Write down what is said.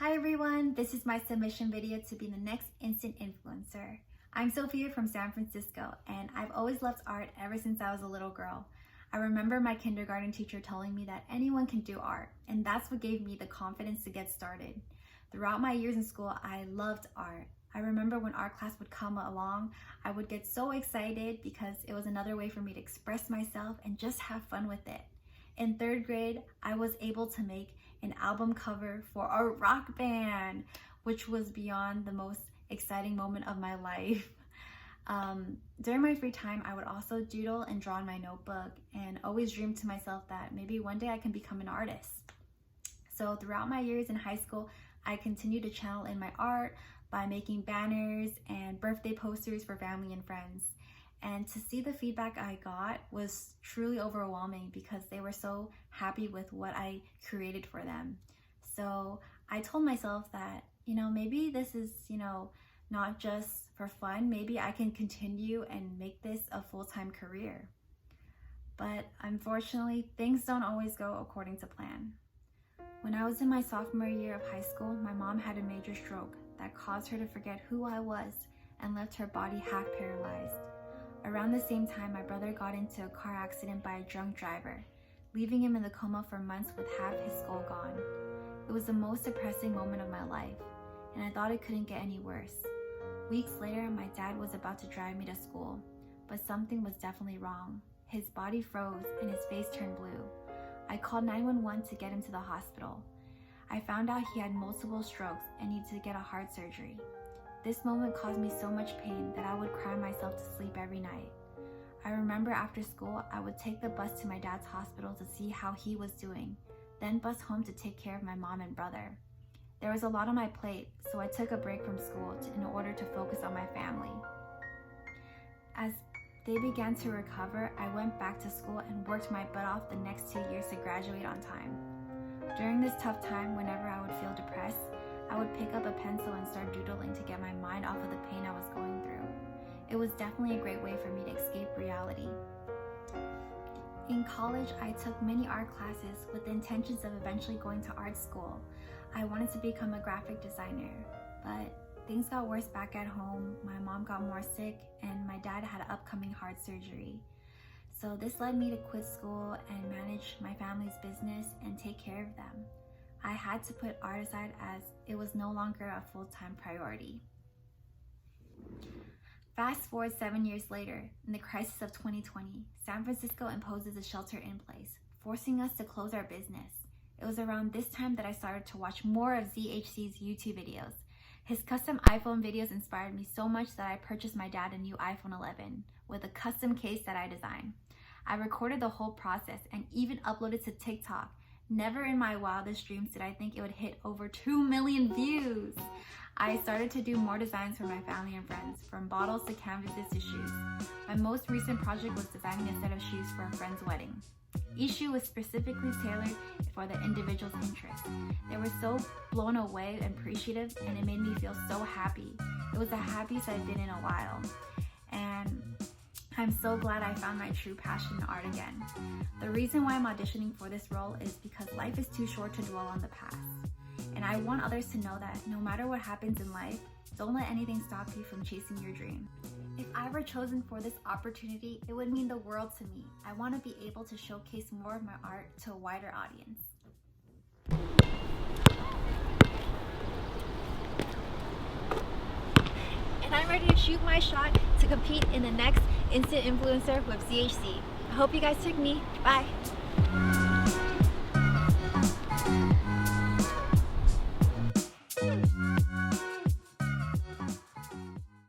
Hi everyone, this is my submission video to be the next instant influencer. I'm Sophia from San Francisco and I've always loved art ever since I was a little girl. I remember my kindergarten teacher telling me that anyone can do art, and that's what gave me the confidence to get started. Throughout my years in school, I loved art. I remember when art class would come along, I would get so excited because it was another way for me to express myself and just have fun with it. In third grade, I was able to make an album cover for a rock band, which was beyond the most exciting moment of my life. During my free time, I would also doodle and draw in my notebook and always dream to myself that maybe one day I can become an artist. So throughout my years in high school, I continued to channel in my art by making banners and birthday posters for family and friends. And to see the feedback I got was truly overwhelming because they were so happy with what I created for them. So I told myself that, maybe this is, not just for fun. Maybe I can continue and make this a full-time career. But unfortunately, things don't always go according to plan. When I was in my sophomore year of high school, my mom had a major stroke that caused her to forget who I was and left her body half paralyzed. Around the same time, my brother got into a car accident by a drunk driver, leaving him in the coma for months with half his skull gone. It was the most depressing moment of my life, and I thought it couldn't get any worse. Weeks later, my dad was about to drive me to school, but something was definitely wrong. His body froze and his face turned blue. I called 911 to get him to the hospital. I found out he had multiple strokes and needed to get a heart surgery. This moment caused me so much pain that I would cry myself to sleep every night. I remember after school, I would take the bus to my dad's hospital to see how he was doing, then bus home to take care of my mom and brother. There was a lot on my plate, so I took a break from school in order to focus on my family. As they began to recover, I went back to school and worked my butt off the next 2 years to graduate on time. During this tough time, whenever I would feel depressed, I would pick up a pencil and start doodling to get my mind off of the pain I was going through. It was definitely a great way for me to escape reality. In college, I took many art classes with the intentions of eventually going to art school. I wanted to become a graphic designer, but things got worse back at home. My mom got more sick and my dad had an upcoming heart surgery. So this led me to quit school and manage my family's business and take care of them. I had to put art aside as it was no longer a full-time priority. Fast forward 7 years later, in the crisis of 2020, San Francisco imposes a shelter in place, forcing us to close our business. It was around this time that I started to watch more of ZHC's YouTube videos. His custom iPhone videos inspired me so much that I purchased my dad a new iPhone 11 with a custom case that I designed. I recorded the whole process and even uploaded to Tik Tok. Never in my wildest dreams did I think it would hit over 2 million views. I started to do more designs for my family and friends, from bottles to canvases to shoes. My most recent project was designing a set of shoes for a friend's wedding. Each shoe was specifically tailored for the individual's interest. They were so blown away and appreciative, and it made me feel so happy. It was the happiest I've been in a while. And I'm so glad I found my true passion in art again. The reason why I'm auditioning for this role is because life is too short to dwell on the past. And I want others to know that no matter what happens in life, don't let anything stop you from chasing your dream. If I were chosen for this opportunity, it would mean the world to me. I want to be able to showcase more of my art to a wider audience. And I'm ready to shoot my shot to compete in the next Instant Influencer with ZHC. I hope you guys took me. Bye.